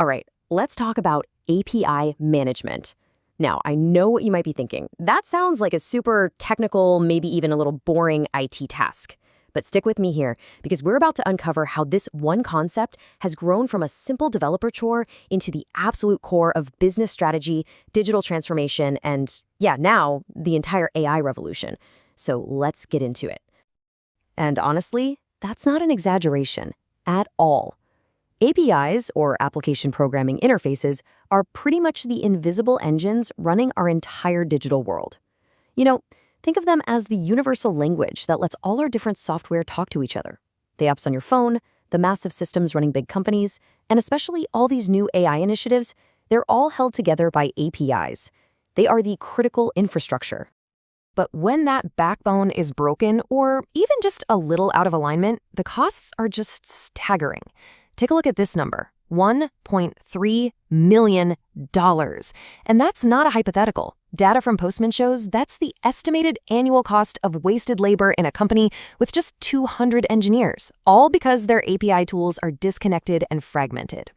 All right, let's talk about API management. Now, I know what you might be thinking. That sounds like a super technical, maybe even a little boring IT task. But stick with me here, because we're about to uncover how this one concept has grown from a simple developer chore into the absolute core of business strategy, digital transformation, and, yeah, now the entire AI revolution. So let's get into it. And honestly, that's not an exaggeration at all. APIs, or application programming interfaces, are pretty much the invisible engines running our entire digital world. You know, think of them as the universal language that lets all our different software talk to each other. The apps on your phone, the massive systems running big companies, and especially all these new AI initiatives, they're all held together by APIs. They are the critical infrastructure. But when that backbone is broken, or even just a little out of alignment, the costs are just staggering. Take a look at this number, $1.3 million. And that's not a hypothetical. Data from Postman shows that's the estimated annual cost of wasted labor in a company with just 200 engineers, all because their API tools are disconnected and fragmented.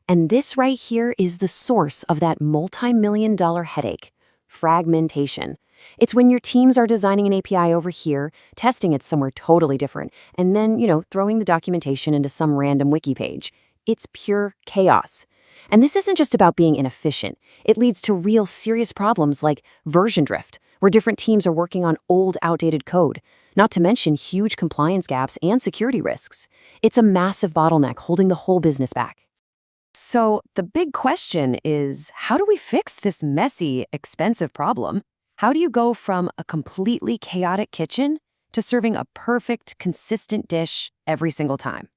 And this right here is the source of that multi-million-dollar headache, fragmentation. It's when your teams are designing an API over here, testing it somewhere totally different, and then, throwing the documentation into some random wiki page. It's pure chaos. And this isn't just about being inefficient. It leads to real serious problems like version drift, where different teams are working on old, outdated code, not to mention huge compliance gaps and security risks. It's a massive bottleneck holding the whole business back. So the big question is, how do we fix this messy, expensive problem? How do you go from a completely chaotic kitchen to serving a perfect, consistent dish every single time?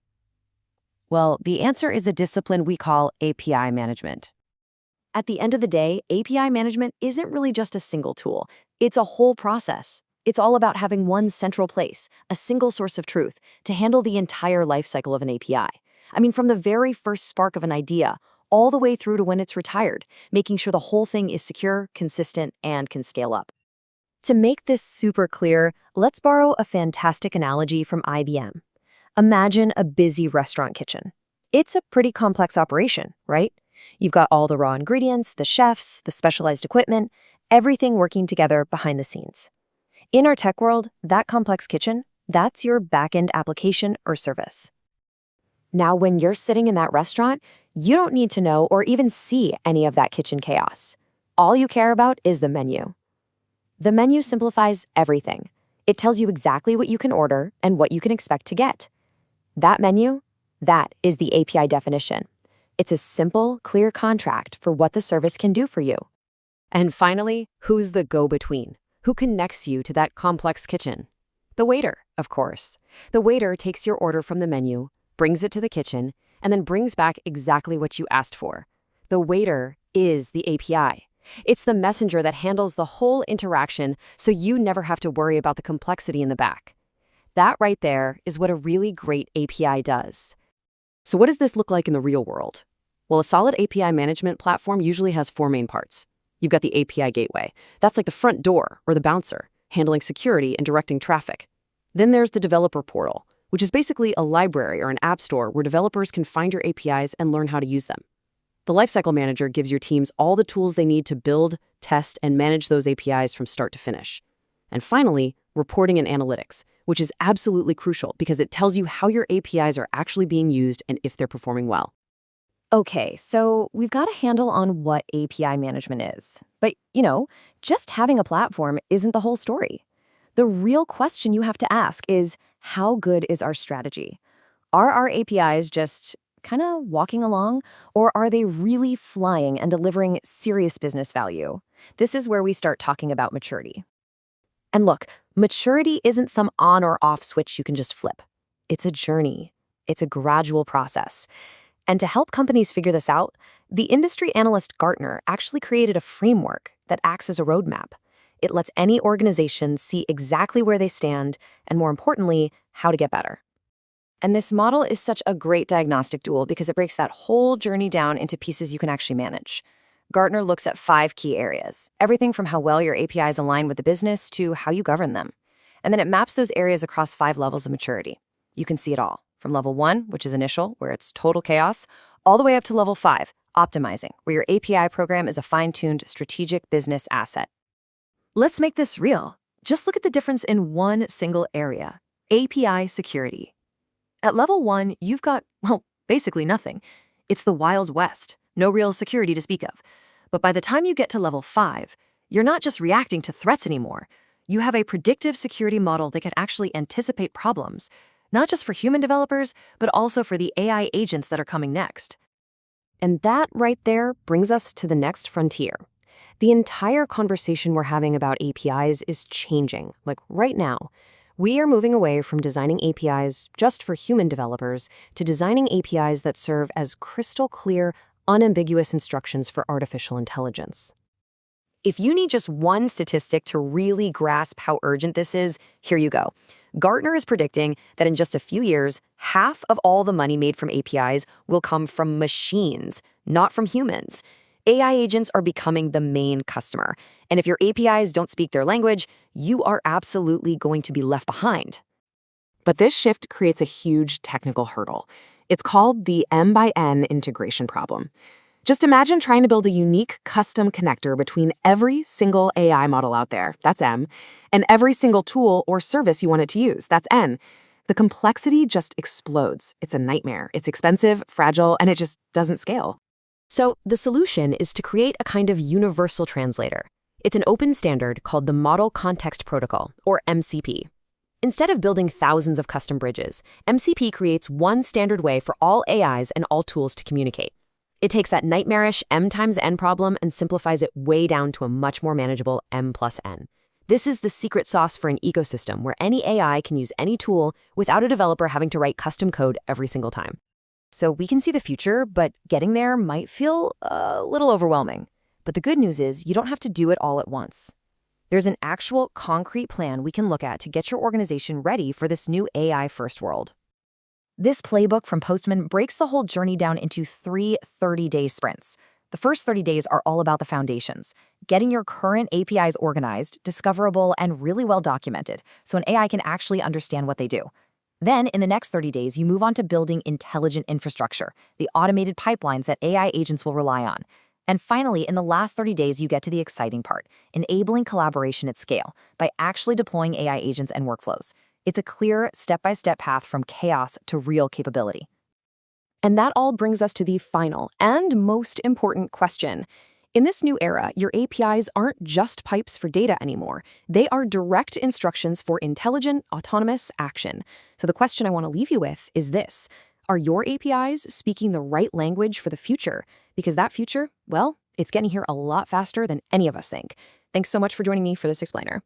Well, the answer is a discipline we call API management. At the end of the day, API management isn't really just a single tool. It's a whole process. It's all about having one central place, a single source of truth, to handle the entire lifecycle of an API. I mean, from the very first spark of an idea, all the way through to when it's retired, making sure the whole thing is secure, consistent, and can scale up. To make this super clear, let's borrow a fantastic analogy from IBM. Imagine a busy restaurant kitchen. It's a pretty complex operation, right? You've got all the raw ingredients, the chefs, the specialized equipment, everything working together behind the scenes. In our tech world, that complex kitchen, that's your back-end application or service. Now, when you're sitting in that restaurant, you don't need to know or even see any of that kitchen chaos. All you care about is the menu. The menu simplifies everything. It tells you exactly what you can order and what you can expect to get. That menu, that is the API definition. It's a simple, clear contract for what the service can do for you. And finally, who's the go-between? Who connects you to that complex kitchen? The waiter, of course. The waiter takes your order from the menu, brings it to the kitchen, and then brings back exactly what you asked for. The waiter is the API. It's the messenger that handles the whole interaction so you never have to worry about the complexity in the back. That right there is what a really great API does. So what does this look like in the real world? Well, a solid API management platform usually has four main parts. You've got the API gateway. That's like the front door or the bouncer, handling security and directing traffic. Then there's the developer portal, which is basically a library or an app store where developers can find your APIs and learn how to use them. The lifecycle manager gives your teams all the tools they need to build, test, and manage those APIs from start to finish. And finally, reporting and analytics, which is absolutely crucial because it tells you how your APIs are actually being used and if they're performing well. Okay, so we've got a handle on what API management is. But, just having a platform isn't the whole story. The real question you have to ask is, how good is our strategy? Are our APIs just kind of walking along, or are they really flying and delivering serious business value? This is where we start talking about maturity. And look, maturity isn't some on or off switch you can just flip. It's a journey. It's a gradual process. And to help companies figure this out, the industry analyst Gartner actually created a framework that acts as a roadmap. It lets any organization see exactly where they stand and, more importantly, how to get better. And this model is such a great diagnostic tool because it breaks that whole journey down into pieces you can actually manage. Gartner looks at 5 key areas, everything from how well your APIs align with the business to how you govern them. And then it maps those areas across 5 levels of maturity. You can see it all, from level 1, which is initial, where it's total chaos, all the way up to level 5, optimizing, where your API program is a fine-tuned strategic business asset. Let's make this real. Just look at the difference in one single area: API security. At level 1, you've got, well, basically nothing. It's the Wild West, no real security to speak of. But by the time you get to level 5, you're not just reacting to threats anymore. You have a predictive security model that can actually anticipate problems, not just for human developers, but also for the AI agents that are coming next. And that right there brings us to the next frontier. The entire conversation we're having about APIs is changing, like right now. We are moving away from designing APIs just for human developers to designing APIs that serve as crystal clear, unambiguous instructions for artificial intelligence. If you need just one statistic to really grasp how urgent this is, here you go. Gartner is predicting that in just a few years, half of all the money made from APIs will come from machines, not from humans. AI agents are becoming the main customer, and if your APIs don't speak their language, you are absolutely going to be left behind. But this shift creates a huge technical hurdle. It's called the M by N integration problem. Just imagine trying to build a unique custom connector between every single AI model out there, that's M, and every single tool or service you want it to use, that's N. The complexity just explodes. It's a nightmare. It's expensive, fragile, and it just doesn't scale. So the solution is to create a kind of universal translator. It's an open standard called the Model Context Protocol, or MCP. Instead of building thousands of custom bridges, MCP creates one standard way for all AIs and all tools to communicate. It takes that nightmarish M times N problem and simplifies it way down to a much more manageable M plus N. This is the secret sauce for an ecosystem where any AI can use any tool without a developer having to write custom code every single time. So we can see the future, but getting there might feel a little overwhelming. But the good news is you don't have to do it all at once. There's an actual concrete plan we can look at to get your organization ready for this new AI-first world. This playbook from Postman breaks the whole journey down into 3 30-day sprints. The first 30 days are all about the foundations, getting your current APIs organized, discoverable, and really well documented, so an AI can actually understand what they do. Then, in the next 30 days, you move on to building intelligent infrastructure, the automated pipelines that AI agents will rely on. And finally, in the last 30 days, you get to the exciting part, enabling collaboration at scale by actually deploying AI agents and workflows. It's a clear, step-by-step path from chaos to real capability. And that all brings us to the final and most important question. In this new era, your APIs aren't just pipes for data anymore. They are direct instructions for intelligent, autonomous action. So the question I want to leave you with is this: are your APIs speaking the right language for the future? Because that future, well, it's getting here a lot faster than any of us think. Thanks so much for joining me for this explainer.